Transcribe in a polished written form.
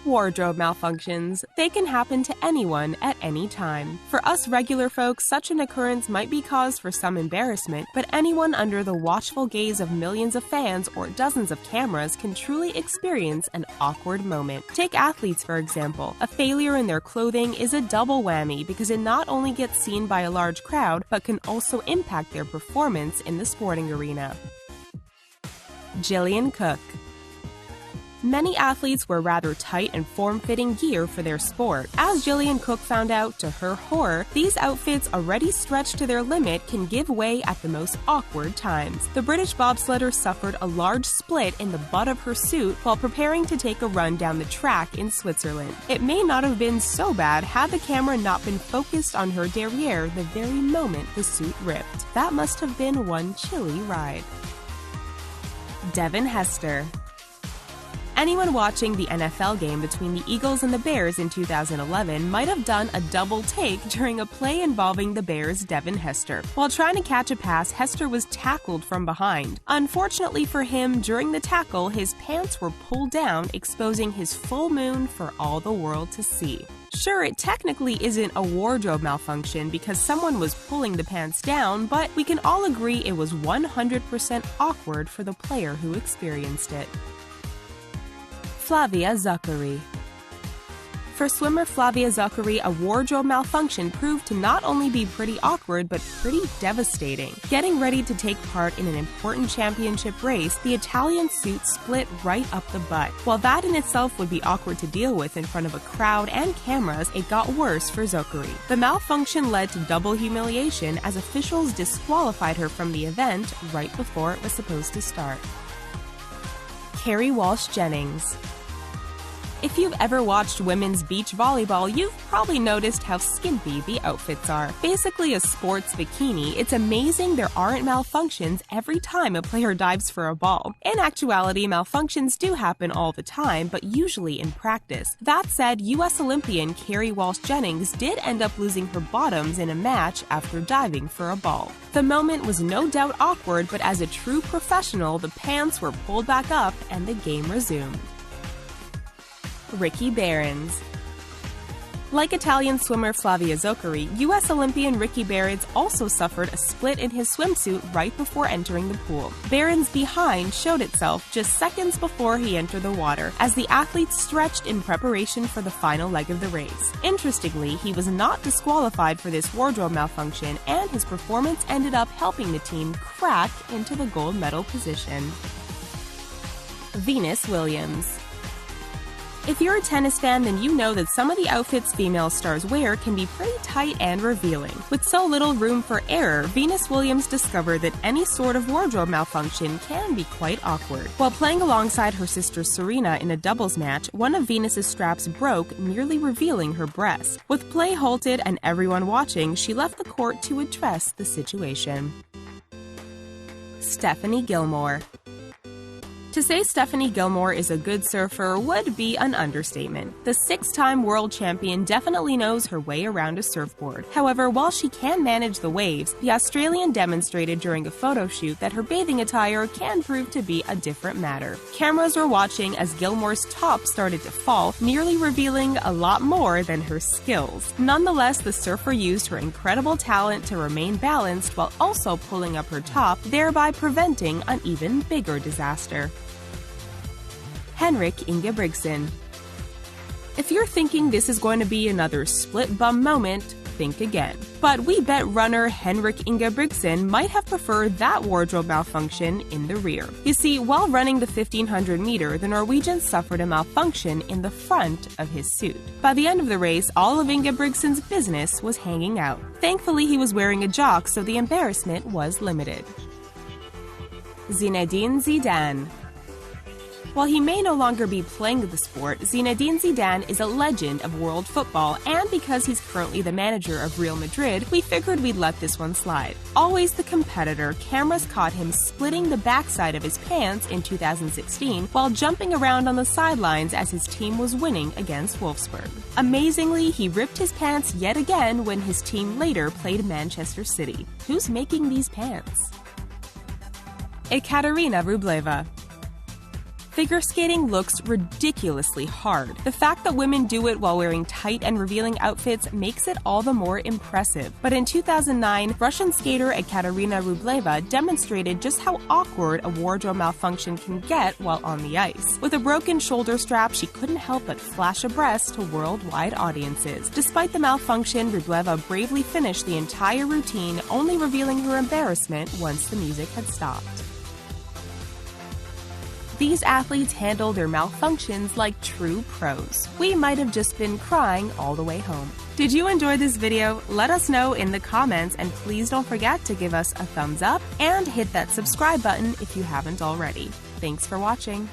Wardrobe malfunctions. They can happen to anyone at any time. For us regular folks, such an occurrence might be cause for some embarrassment, but anyone under the watchful gaze of millions of fans or dozens of cameras can truly experience an awkward moment. Take athletes, for example. A failure in their clothing is a double whammy because it not only gets seen by a large crowd, but can also impact their performance in the sporting arena. Jillian Cook. Many athletes wear rather tight and form-fitting gear for their sport. As Jillian Cook found out, to her horror, these outfits already stretched to their limit can give way at the most awkward times. The British bobsledder suffered a large split in the butt of her suit while preparing to take a run down the track in Switzerland. It may not have been so bad had the camera not been focused on her derriere the very moment the suit ripped. That must have been one chilly ride. Devin Hester. Anyone watching the NFL game between the Eagles and the Bears in 2011 might have done a double take during a play involving the Bears' Devin Hester. While trying to catch a pass, Hester was tackled from behind. Unfortunately for him, during the tackle, his pants were pulled down, exposing his full moon for all the world to see. Sure, it technically isn't a wardrobe malfunction because someone was pulling the pants down, but we can all agree it was 100% awkward for the player who experienced it. Flavia Zuccari. For swimmer Flavia Zuccari, a wardrobe malfunction proved to not only be pretty awkward, but pretty devastating. Getting ready to take part in an important championship race, the Italian suit split right up the butt. While that in itself would be awkward to deal with in front of a crowd and cameras, it got worse for Zuccari. The malfunction led to double humiliation as officials disqualified her from the event right before it was supposed to start. Kerri Walsh Jennings. If you've ever watched women's beach volleyball, you've probably noticed how skimpy the outfits are. Basically a sports bikini, it's amazing there aren't malfunctions every time a player dives for a ball. In actuality, malfunctions do happen all the time, but usually in practice. That said, US Olympian Kerri Walsh Jennings did end up losing her bottoms in a match after diving for a ball. The moment was no doubt awkward, but as a true professional, the pants were pulled back up and the game resumed. Ricky Behrens. Like Italian swimmer Flavia Zuccari, US Olympian Ricky Behrens also suffered a split in his swimsuit right before entering the pool. Behrens' behind showed itself just seconds before he entered the water, as the athlete stretched in preparation for the final leg of the race. Interestingly, he was not disqualified for this wardrobe malfunction, and his performance ended up helping the team crack into the gold medal position. Venus Williams. If you're a tennis fan, then you know that some of the outfits female stars wear can be pretty tight and revealing. With so little room for error, Venus Williams discovered that any sort of wardrobe malfunction can be quite awkward. While playing alongside her sister Serena in a doubles match, one of Venus's straps broke, nearly revealing her breast. With play halted and everyone watching, she left the court to address the situation. Stephanie Gilmore. To say Stephanie Gilmore is a good surfer would be an understatement. The six-time world champion definitely knows her way around a surfboard. However, while she can manage the waves, the Australian demonstrated during a photo shoot that her bathing attire can prove to be a different matter. Cameras were watching as Gilmore's top started to fall, nearly revealing a lot more than her skills. Nonetheless, the surfer used her incredible talent to remain balanced while also pulling up her top, thereby preventing an even bigger disaster. Henrik Ingebrigtsen. If you're thinking this is going to be another split bum moment, think again. But we bet runner Henrik Ingebrigtsen might have preferred that wardrobe malfunction in the rear. You see, while running the 1500 meter, the Norwegian suffered a malfunction in the front of his suit. By the end of the race, all of Ingebrigtsen's business was hanging out. Thankfully, he was wearing a jock, so the embarrassment was limited. Zinedine Zidane. While he may no longer be playing the sport, Zinedine Zidane is a legend of world football, and because he's currently the manager of Real Madrid, we figured we'd let this one slide. Always the competitor, cameras caught him splitting the backside of his pants in 2016 while jumping around on the sidelines as his team was winning against Wolfsburg. Amazingly, he ripped his pants yet again when his team later played Manchester City. Who's making these pants? Ekaterina Rubleva. Figure skating looks ridiculously hard. The fact that women do it while wearing tight and revealing outfits makes it all the more impressive. But in 2009, Russian skater Ekaterina Rubleva demonstrated just how awkward a wardrobe malfunction can get while on the ice. With a broken shoulder strap, she couldn't help but flash a breast to worldwide audiences. Despite the malfunction, Rubleva bravely finished the entire routine, only revealing her embarrassment once the music had stopped. These athletes handle their malfunctions like true pros. We might have just been crying all the way home. Did you enjoy this video? Let us know in the comments, and please don't forget to give us a thumbs up and hit that subscribe button if you haven't already. Thanks for watching.